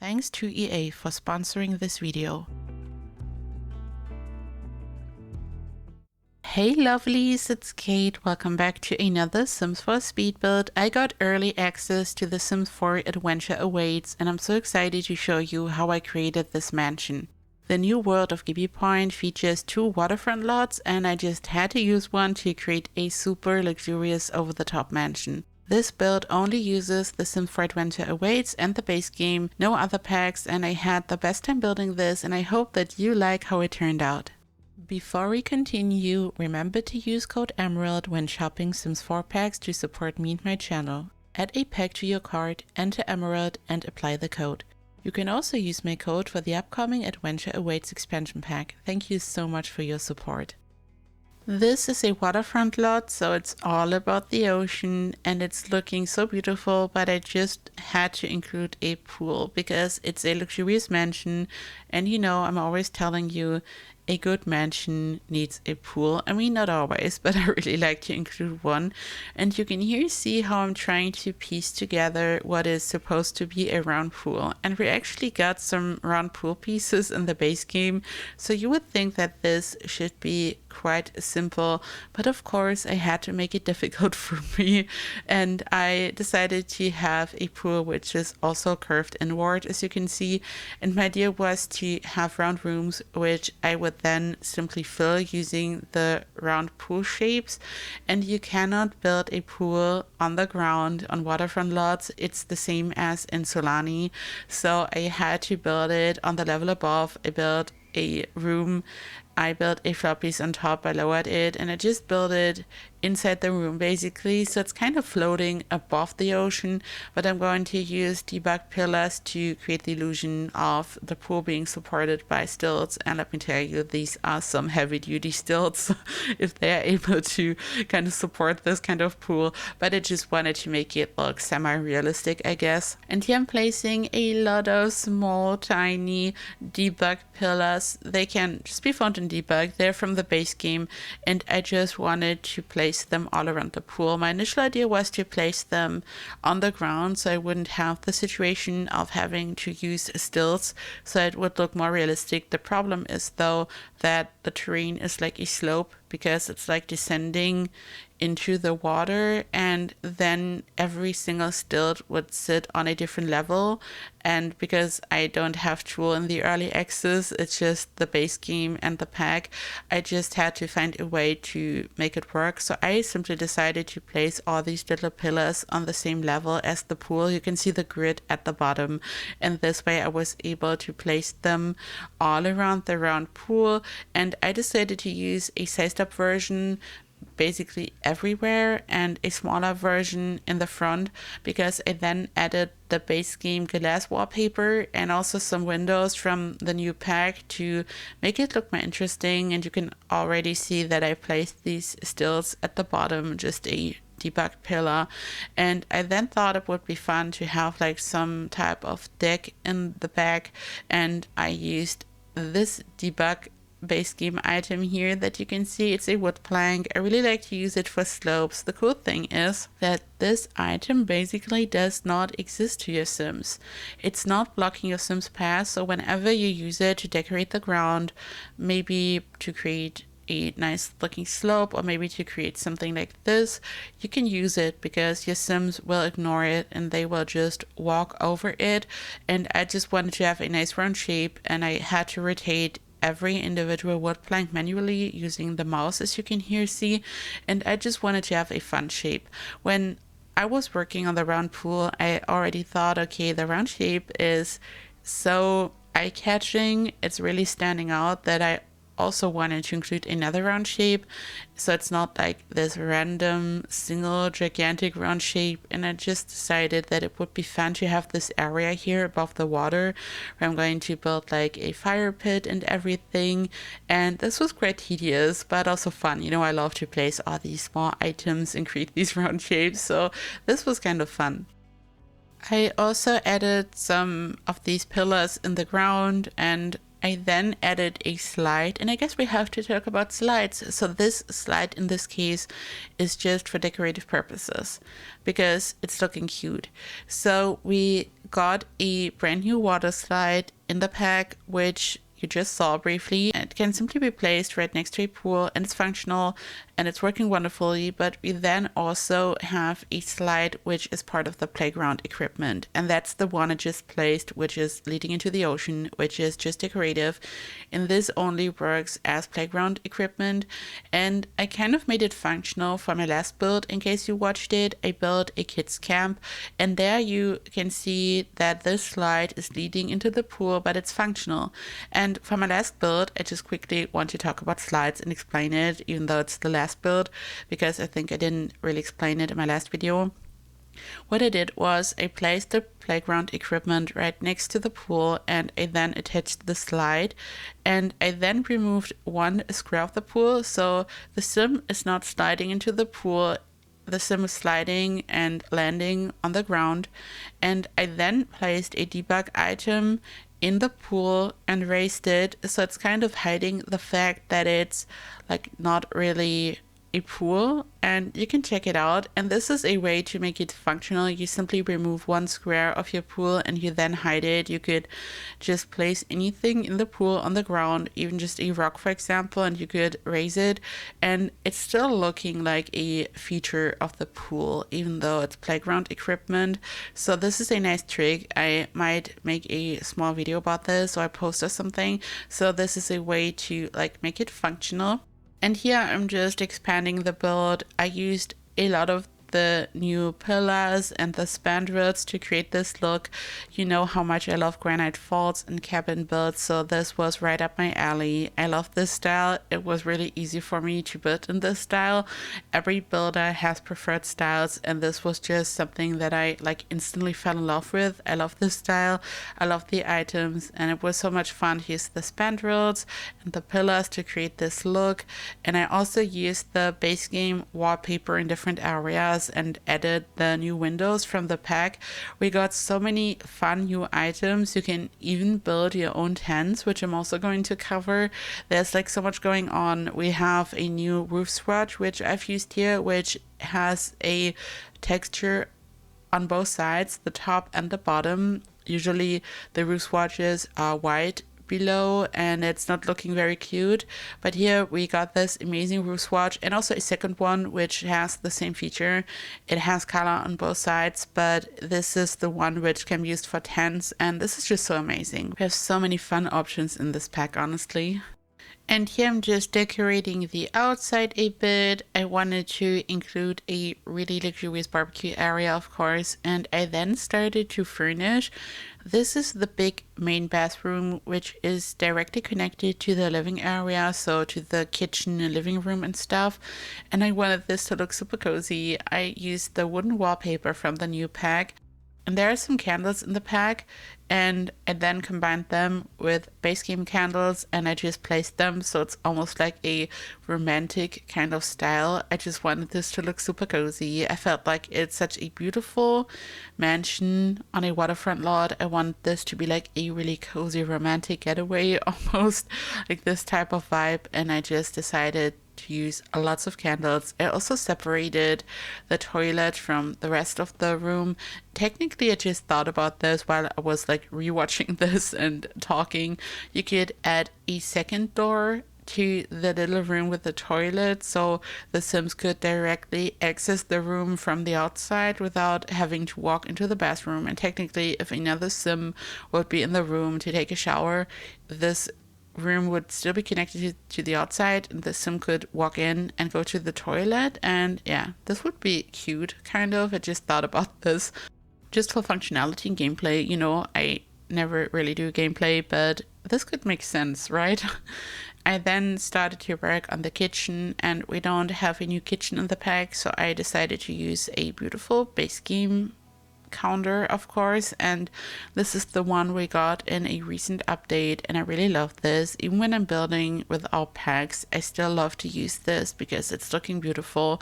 Thanks to EA for sponsoring this video. Hey lovelies, it's Kate. Welcome back to another Sims 4 speed build. I got early access to the Sims 4 Adventure Awaits, and I'm so excited to show you how I created this mansion. The new world of Gibbi Point features 2 waterfront lots, and I just had to use one to create a super luxurious over-the-top mansion. This build only uses the Sims 4 Adventure Awaits and the base game, no other packs, and I had the best time building this, and I hope that you like how it turned out. Before we continue, remember to use code EMERALD when shopping Sims 4 packs to support me and my channel. Add a pack to your cart, enter Emerald, and apply the code. You can also use my code for the upcoming Adventure Awaits expansion pack. Thank you so much for your support. This is a waterfront lot, so it's all about the ocean and it's looking so beautiful, but I just had to include a pool because it's a luxurious mansion, and you know, I'm always telling you a good mansion needs a pool. I mean, not always, but I really like to include one. And you can here see how I'm trying to piece together what is supposed to be a round pool. And we actually got some round pool pieces in the base game, so you would think that this should be quite simple, but of course I had to make it difficult for me, and I decided to have a pool which is also curved inward, as you can see, and my idea was to have round rooms which I would then simply fill using the round pool shapes. And you cannot build a pool on the ground on waterfront lots. It's the same as in Solani, so I had to build it on the level above. I built a room, I built a floor piece on top, I lowered it, and I just built it inside the room basically, so it's kind of floating above the ocean, but I'm going to use debug pillars to create the illusion of the pool being supported by stilts. And let me tell you, these are some heavy duty stilts if they are able to kind of support this kind of pool, but I just wanted to make it look semi-realistic, I guess. And here I'm placing a lot of small tiny debug pillars. They can just be found in debug, they're from the base game, and I just wanted to place them all around the pool. My initial idea was to place them on the ground so I wouldn't have the situation of having to use stilts, so it would look more realistic. The problem is though that the terrain is like a slope because it's like descending into the water, and then every single stilt would sit on a different level. And because I don't have Tool in the early access, it's just the base game and the pack, I just had to find a way to make it work. So I simply decided to place all these little pillars on the same level as the pool. You can see the grid at the bottom, and this way I was able to place them all around the round pool. And I decided to use a sized up version basically everywhere and a smaller version in the front, because I then added the base game glass wallpaper and also some windows from the new pack to make it look more interesting. And you can already see that I placed these stilts at the bottom, just a debug pillar. And I then thought it would be fun to have like some type of deck in the back, and I used this debug base game item here that you can see. It's a wood plank. I really like to use it for slopes. The cool thing is that this item basically does not exist to your Sims. It's not blocking your Sims path, so whenever you use it to decorate the ground, maybe to create a nice looking slope, or maybe to create something like this, you can use it because your Sims will ignore it and they will just walk over it. And I just wanted to have a nice round shape, and I had to rotate every individual wood plank manually using the mouse, as you can here see, and I just wanted to have a fun shape. When I was working on the round pool, I already thought, okay, the round shape is so eye-catching, it's really standing out, that I also wanted to include another round shape, so it's not like this random single gigantic round shape. And I just decided that it would be fun to have this area here above the water where I'm going to build like a fire pit and everything. And this was quite tedious but also fun. You know, I love to place all these small items and create these round shapes, so this was kind of fun. I also added some of these pillars in the ground, and I then added a slide, and I guess we have to talk about slides. So this slide in this case is just for decorative purposes because it's looking cute. So we got a brand new water slide in the pack, which you just saw briefly. It can simply be placed right next to a pool and it's functional and it's working wonderfully. But we then also have a slide which is part of the playground equipment, and that's the one I just placed, which is leading into the ocean, which is just decorative, and this only works as playground equipment. And I kind of made it functional for my last build. In case you watched it, I built a kids camp, and there you can see that this slide is leading into the pool, but it's functional. And for my last build, I just quickly want to talk about slides and explain it, even though it's the last build, because I think I didn't really explain it in my last video. What I did was I placed the playground equipment right next to the pool, and I then attached the slide, and I then removed one square of the pool, so the sim is not sliding into the pool. The sim is sliding and landing on the ground, and I then placed a debug item in the pool and raised it, so it's kind of hiding the fact that it's like not really a pool, and you can check it out. And this is a way to make it functional. You simply remove one square of your pool and you then hide it. You could just place anything in the pool on the ground, even just a rock for example, and you could raise it, and it's still looking like a feature of the pool even though it's playground equipment. So this is a nice trick. I might make a small video about this or a post or something. So this is a way to like make it functional. And here I'm just expanding the build. I used a lot of the new pillars and the spandrels to create this look. You know how much I love granite faults and cabin builds, so this was right up my alley. I love this style. It was really easy for me to build in this style. Every builder has preferred styles, and this was just something that I like instantly fell in love with. I love this style. I love the items, and it was so much fun to use the spandrels and the pillars to create this look. And I also used the base game wallpaper in different areas and added the new windows from the pack. We got so many fun new items. You can even build your own tents, which I'm also going to cover. There's like so much going on. We have a new roof swatch, which I've used here, which has a texture on both sides, the top and the bottom. Usually the roof swatches are white below and it's not looking very cute, but here we got this amazing roof swatch and also a second one which has the same feature. It has color on both sides, but this is the one which can be used for tents, and this is just so amazing. We have so many fun options in this pack, honestly. And here I'm just decorating the outside a bit. I wanted to include a really luxurious barbecue area, of course, and I then started to furnish. This is the big main bathroom, which is directly connected to the living area, so to the kitchen and living room and stuff. And I wanted this to look super cozy. I used the wooden wallpaper from the new pack. And there are some candles in the pack, and I then combined them with base game candles and I just placed them so it's almost like a romantic kind of style. I just wanted this to look super cozy. I felt like it's such a beautiful mansion on a waterfront lot. I want this to be like a really cozy romantic getaway, almost like this type of vibe, and I just decided to use lots of candles. I also separated the toilet from the rest of the room. Technically, I just thought about this while I was like rewatching this and talking. You could add a second door to the little room with the toilet, so the Sims could directly access the room from the outside without having to walk into the bathroom. And technically, if another Sim would be in the room to take a shower, this room would still be connected to the outside and the Sim could walk in and go to the toilet. And yeah, this would be cute, kind of. I just thought about this just for functionality and gameplay. You know, I never really do gameplay, but this could make sense, right? I then started to work on the kitchen, and we don't have a new kitchen in the pack, so I decided to use a beautiful base game counter, of course, and this is the one we got in a recent update, and I really love this. Even when I'm building without packs, I still love to use this because it's looking beautiful.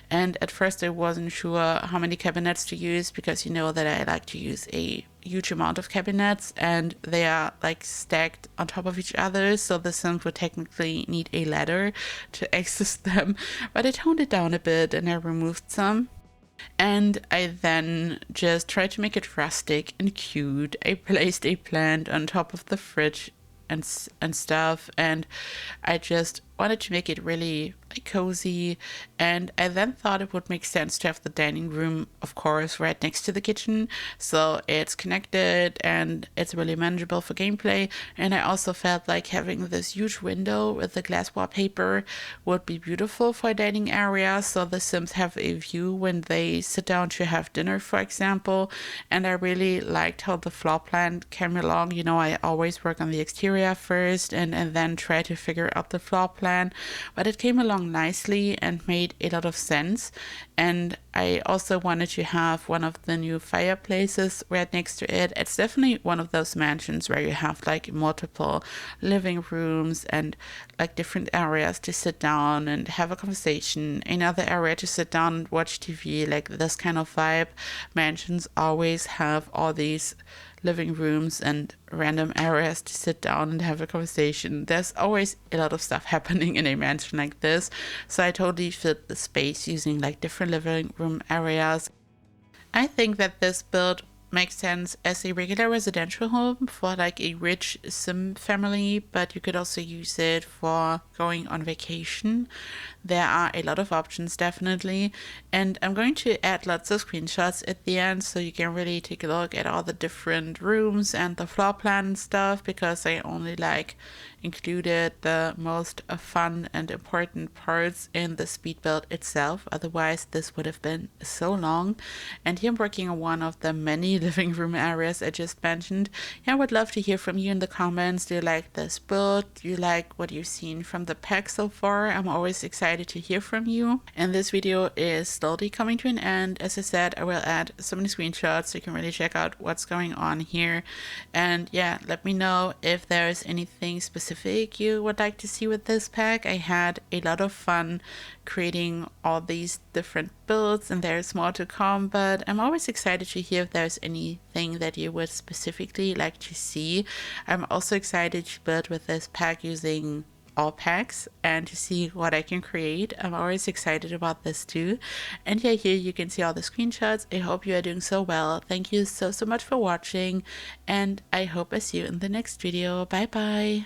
And at first I wasn't sure how many cabinets to use, because you know that I like to use a huge amount of cabinets and they are like stacked on top of each other, so the Sims would technically need a ladder to access them, but I toned it down a bit and I removed some. And I then just tried to make it rustic and cute. I placed a plant on top of the fridge and stuff, and I just wanted to make it really cozy. And I then thought it would make sense to have the dining room, of course, right next to the kitchen, so it's connected and it's really manageable for gameplay. And I also felt like having this huge window with the glass wallpaper would be beautiful for a dining area, so the Sims have a view when they sit down to have dinner, for example. And I really liked how the floor plan came along. You know, I always work on the exterior first and then try to figure out the floor plan, but it came along nicely and made a lot of sense. And I also wanted to have one of the new fireplaces right next to it. It's definitely one of those mansions where you have like multiple living rooms and like different areas to sit down and have a conversation, another area to sit down and watch TV, like this kind of vibe. Mansions always have all these living rooms and random areas to sit down and have a conversation. There's always a lot of stuff happening in a mansion like this, so I totally fit the space using like different living room areas. I think that this build makes sense as a regular residential home for like a rich Sim family, but you could also use it for going on vacation. There are a lot of options, definitely, and I'm going to add lots of screenshots at the end so you can really take a look at all the different rooms and the floor plan and stuff, because I only like included the most fun and important parts in the speed build itself. Otherwise this would have been so long. And here I'm working on one of the many living room areas I just mentioned. Yeah, I would love to hear from you in the comments. Do you like this build? Do you like what you've seen from the pack so far? I'm always excited to hear from you. And this video is slowly coming to an end. As I said, I will add so many screenshots so you can really check out what's going on here. And yeah, let me know if there's anything specific you would like to see with this pack. I had a lot of fun creating all these different builds, and there's more to come, but I'm always excited to hear if there's anything that you would specifically like to see. I'm also excited to build with this pack using all packs and to see what I can create. I'm always excited about this too. And yeah, here you can see all the screenshots. I hope you are doing so well. Thank you so much for watching, and I hope I see you in the next video. Bye bye.